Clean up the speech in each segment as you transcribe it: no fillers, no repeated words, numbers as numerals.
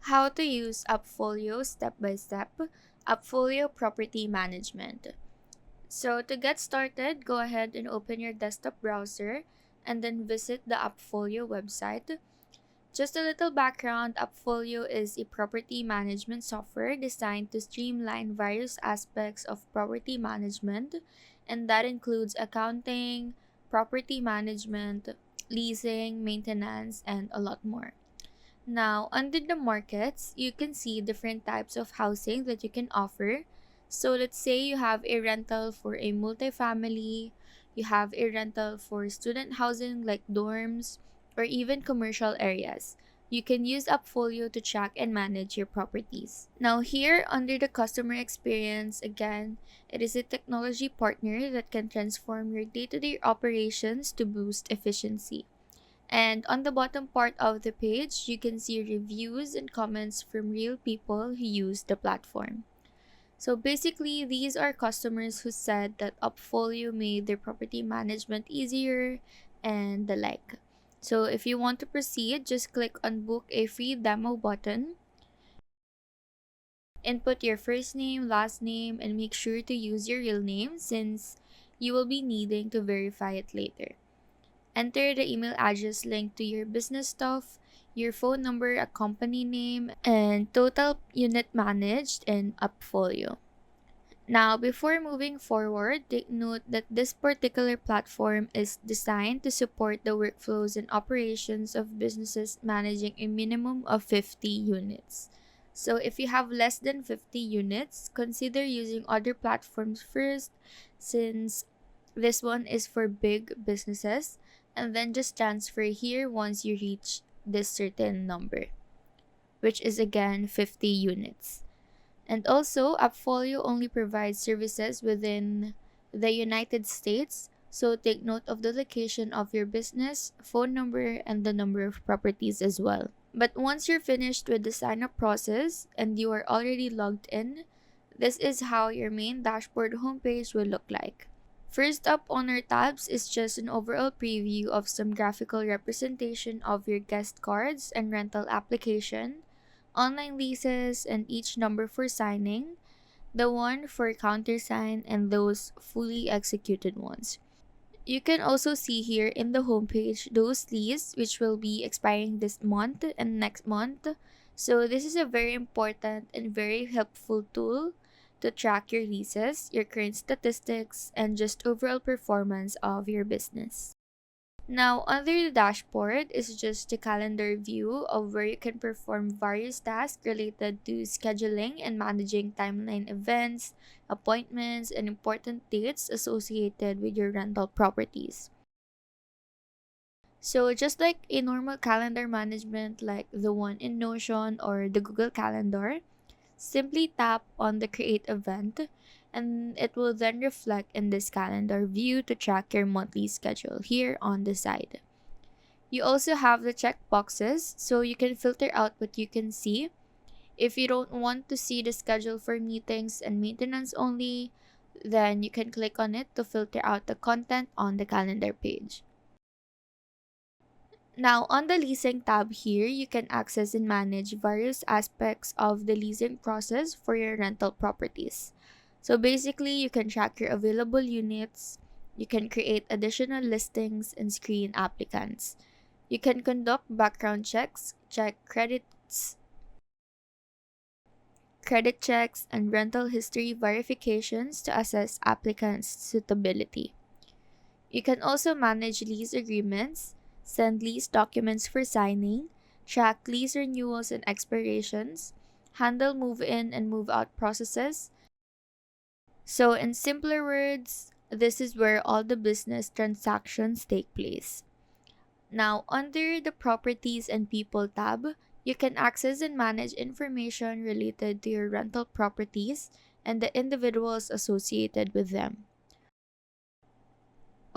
How to use Appfolio step by step, Appfolio property management. So to get started, go ahead and open your desktop browser and then visit the Appfolio website. Just a little background, Appfolio is a property management software designed to streamline various aspects of property management, and that includes accounting, property management, leasing, maintenance, and a lot more. Now, under the markets, you can see different types of housing that you can offer. So, let's say you have a rental for a multifamily, you have a rental for student housing like dorms, or even commercial areas. You can use Appfolio to track and manage your properties. Now, here under the customer experience, again, it is a technology partner that can transform your day to day operations to boost efficiency. And on the bottom part of the page, you can see reviews and comments from real people who use the platform. So basically, these are customers who said that Upfolio made their property management easier and the like. So if you want to proceed, just click on book a free demo button. Input your first name, last name, and make sure to use your real name since you will be needing to verify it later. Enter the email address linked to your business stuff, your phone number, a company name, and total unit managed in Appfolio. Now, before moving forward, take note that this particular platform is designed to support the workflows and operations of businesses managing a minimum of 50 units. So, if you have less than 50 units, consider using other platforms first since this one is for big businesses, and then just transfer here once you reach this certain number, which is again 50 units. And also, Appfolio only provides services within the United States, so take note of the location of your business, phone number, and the number of properties as well. But once you're finished with the sign up process and you are already logged in, this is how your main dashboard homepage will look like. First up on our tabs is just an overall preview of some graphical representation of your guest cards and rental application, online leases, and each number for signing, the one for countersign, and those fully executed ones. You can also see here in the homepage those leases which will be expiring this month and next month. So this is a very important and very helpful tool to track your leases, your current statistics, and just overall performance of your business. Now, under the dashboard is just a calendar view of where you can perform various tasks related to scheduling and managing timeline events, appointments, and important dates associated with your rental properties. So, just like a normal calendar management like the one in Notion or the Google Calendar, simply tap on the Create Event and it will then reflect in this calendar view to track your monthly schedule here on the side. You also have the check boxes so you can filter out what you can see. If you don't want to see the schedule for meetings and maintenance only, then you can click on it to filter out the content on the calendar page. Now, on the leasing tab here, you can access and manage various aspects of the leasing process for your rental properties. So basically, you can track your available units, you can create additional listings, and screen applicants. You can conduct background checks, check credit checks, and rental history verifications to assess applicants' suitability. You can also manage lease agreements, send lease documents for signing, track lease renewals and expirations, handle move in and move out processes. So, in simpler words, this is where all the business transactions take place. Now, under the Properties and People tab, you can access and manage information related to your rental properties and the individuals associated with them.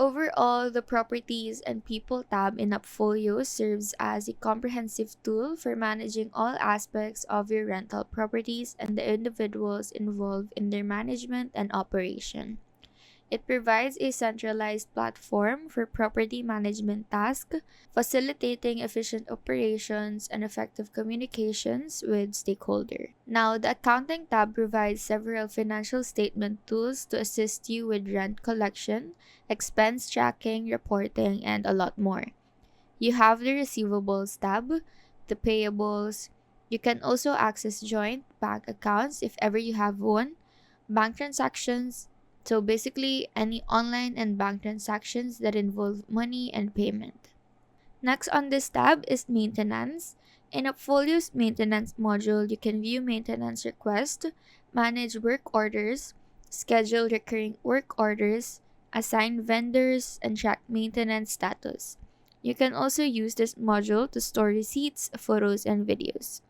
Overall, the Properties and People tab in Appfolio serves as a comprehensive tool for managing all aspects of your rental properties and the individuals involved in their management and operation. It provides a centralized platform for property management tasks, facilitating efficient operations and effective communications with stakeholders. Now, the Accounting tab provides several financial statement tools to assist you with rent collection, expense tracking, reporting, and a lot more. You have the Receivables tab, the Payables. You can also access joint bank accounts if ever you have one, bank transactions, so basically any online and bank transactions that involve money and payment. Next on this tab is Maintenance. In Appfolio's Maintenance module, you can view maintenance requests, manage work orders, schedule recurring work orders, assign vendors, and track maintenance status. You can also use this module to store receipts, photos, and videos.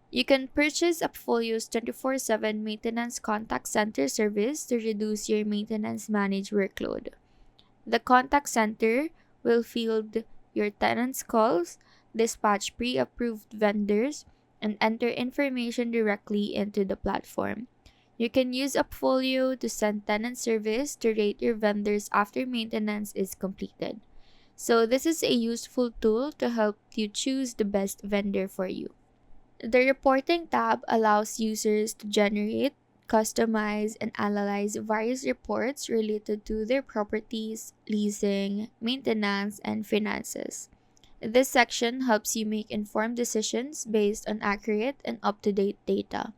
You can purchase Appfolio's 24/7 maintenance contact center service to reduce your maintenance managed workload. The contact center will field your tenants' calls, dispatch pre-approved vendors, and enter information directly into the platform. You can use Appfolio to send tenant service to rate your vendors after maintenance is completed. So this is a useful tool to help you choose the best vendor for you. The Reporting tab allows users to generate, customize, and analyze various reports related to their properties, leasing, maintenance, and finances. This section helps you make informed decisions based on accurate and up to date data.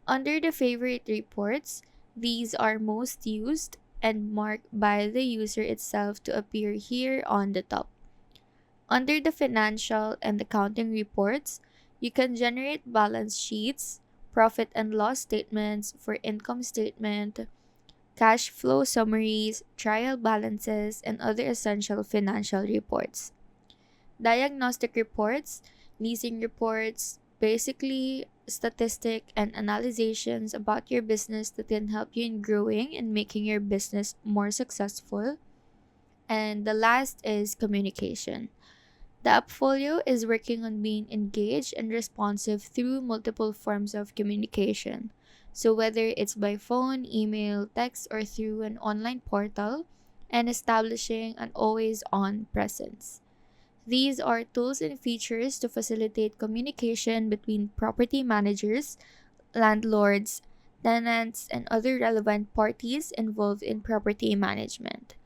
Under the Favorite reports, these are most used and marked by the user itself to appear here on the top. Under the Financial and Accounting reports, you can generate balance sheets, profit and loss statements for income statement, cash flow summaries, trial balances, and other essential financial reports. Diagnostic reports, leasing reports, basically statistic and analyzations about your business that can help you in growing and making your business more successful. And the last is communication. The Appfolio is working on being engaged and responsive through multiple forms of communication. So, whether it's by phone, email, text, or through an online portal, and establishing an always on presence. These are tools and features to facilitate communication between property managers, landlords, tenants, and other relevant parties involved in property management.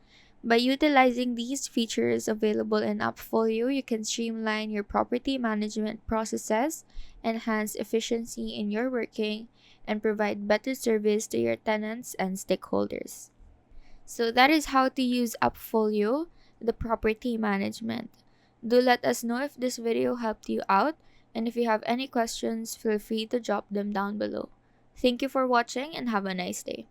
By utilizing these features available in Appfolio, you can streamline your property management processes, enhance efficiency in your working, and provide better service to your tenants and stakeholders. So that is how to use Appfolio, the property management. Do let us know if this video helped you out, and if you have any questions, feel free to drop them down below. Thank you for watching and have a nice day.